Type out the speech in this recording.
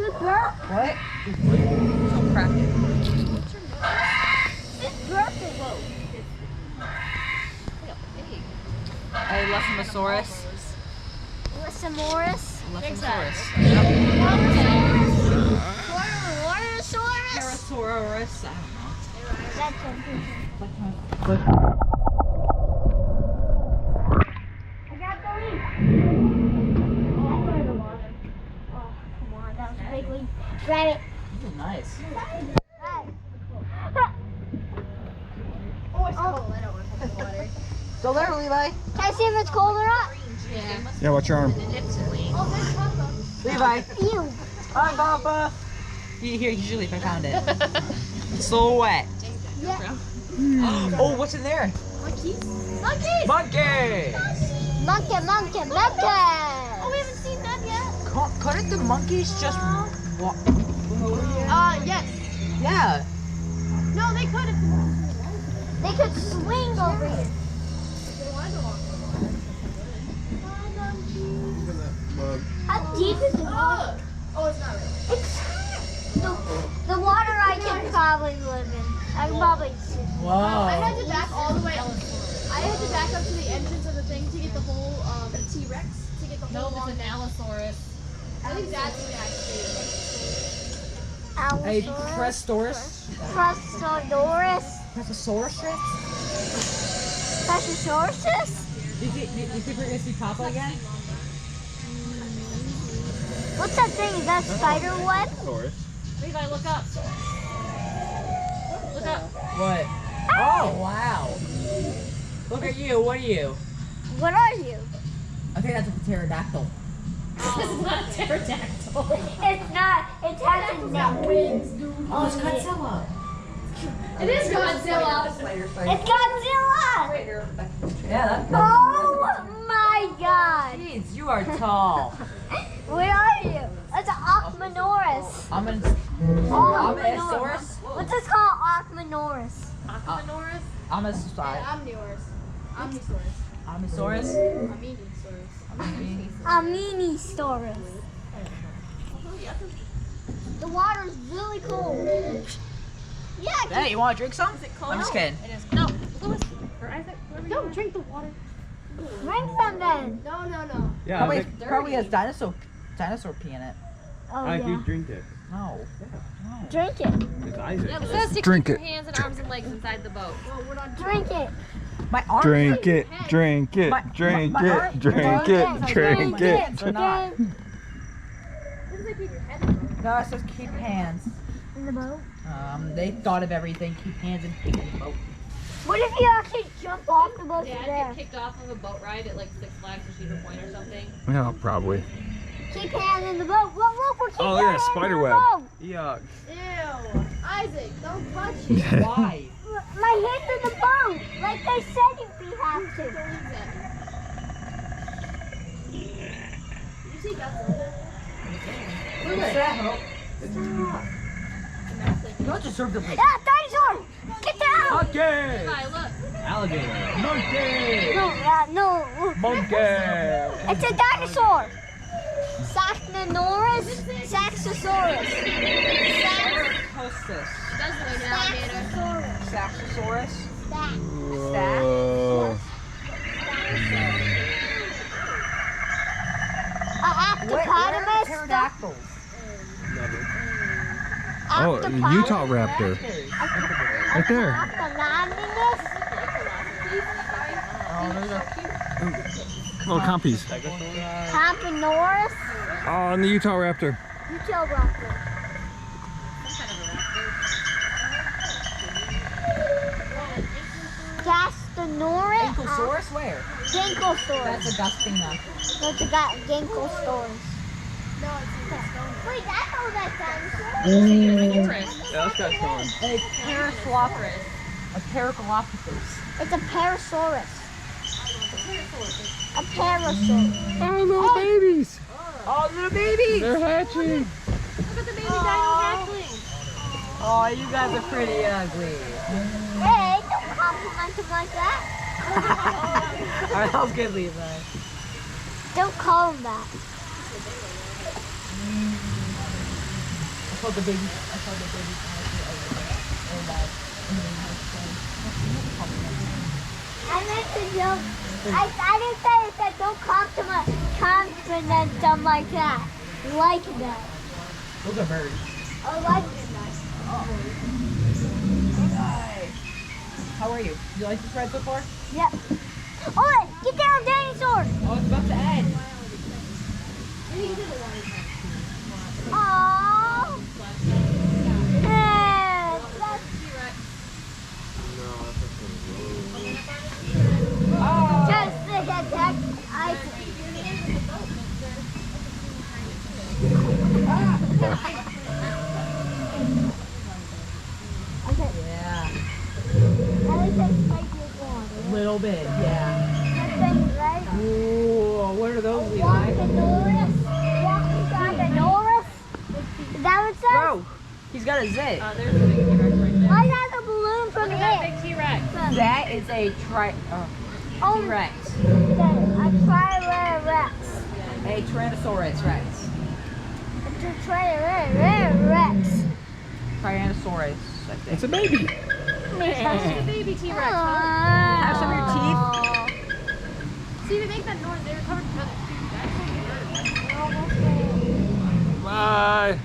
What? Don't crack it. It's perfect. Hey, Lesimosaurus. Lesimosaurus. Lesimosaurus. Pterosaurus. Pterosaurus. I don't know. That's something. I got the leaf. Oh, come on, that was a big leaf. Grab it. This is nice. Oh, it's cold. I don't want to put the water. Still there, Levi? Can I see if it's cold or not? Yeah. Yeah, watch your arm. Oh, there's Papa. Levi. Ew. Hi, Papa. Here, here's your leaf. I found it. It's so wet. Yeah. Oh, what's in there? Monkeys. Monkeys. Monkeys. Monkey. Oh, we haven't seen them yet. Couldn't the monkeys just walk? Yes. Yeah. No, they could have. They could swing over here. How deep is the water? Oh, it's not really. It's the water I could probably live in. I could probably sit. I Wow. had to back all the way. I had to back up to the entrance of the thing to get the whole T-Rex to get the whole. No, it's an Allosaurus. I think that's the actually. Hey, Allosaurus. Prestosaurus. Prestosaurus. Prestosaurus. Prestosaurus? Do you think we're gonna see Papa again? What's that thing? Is that spider web? Levi, look up. Look up. What? Oh, wow. Look at you. What are you? What are you? I think that's a pterodactyl. This is not a pterodactyl. It's not. It has a neck. Oh, it's Godzilla. It is Godzilla. It's Godzilla! Yeah, that's. Oh my god! Jeez, you are tall. Where are you? That's an Ochmanosaurus. I'm an. Ochmanosaurus. What's this called? Ochmanosaurus. Aquamanosaurus? I'm a. Omnisaurus. Omnisaurus. Aminosaurus. Aminisaurus. The water's really cold. Yeah. Hey, you want to drink some? I'm just kidding. It is. No, Lewis or Isaac, whoever you Don't want. drink the water. Drink some then. No. Yeah, Probably has dinosaur pee in it. Oh I yeah. do drink it. No. Drink it. It's Isaac. Yeah, it says to Drink keep your it. hands and arms and legs inside the boat. Drink it. My arms. Drink it, drink it, My- drink my- my- it, drink it, drink it. Or not. Drink No, it says keep hands. in the boat. They thought of everything. Keep hands and feet in the boat. What if you actually jump off the boat to Dad there? get kicked off of a boat ride at like Six Flags or Cedar Point or something. Yeah, probably. Keep hands in the boat. Look, we're keeping Oh yeah, hands spider in the web. boat. Yuck. Ew. Isaac, don't touch it. Why? My hands in the boat, like they said you have to. You see Godzilla? What's that? You don't deserve to play. Ah, dinosaur! Get down! Monkey! Levi, look. Alligator. Monkey! No. Monkey! It's a dinosaur. Saxosaurus. Saxosaurus. Hostess. Does look like an alligator. Saxosaurus. Whoa. Where are Octopotamus. pterodactyls? Oh, Utah raptor. Right there. Octopotamus. Oh, there's a Little compies. Campinorus. Oh, and the Utah raptor. Utah raptor. Gastosaurus. Ankylosaurus. Where? Ginkosaurus. That's a Gustina. That's a Ginkosaurus. No, it's Wait, I know that dinosaur. Chris. Yeah, that's got fun. A Parasaurus. A Parasaurus. It's a Parasaurus. A Parasaurus. Oh, little babies. Oh, little baby. They're hatching. Look at the baby dino hatchling. Oh, you guys are pretty ugly. Hey, don't compliment him like that. All right, that was good, Levi. Don't call him that. saw the baby. I saw the baby. I meant to joke. I didn't say it said don't compliment them like that. Like that. Those are birds. I like that. How are you? You like this ride so far? Yep. Oh, get down, dinosaur. Oh, it's about to end. Aww. Yeah, that's just the attack. Okay. Yeah. At least I spiked your one. Little bit, yeah. That thing, right? Ooh, what are those, Levi? Walkadorus. Walkadorus. Is that what it says? Bro, he's got a zit. There's a big T-Rex right there. Why is that a balloon from Look at that it? big T-Rex. That is a Oh, T-Rex. a Trirex. A Tyrannosaurus Rex. It's a Trirex. Tyrannosaurus, I think. It's a baby. It's a baby T-Rex. Have some of your teeth. See, they make that noise. They're covered in feathers too. That's so weird. Bye.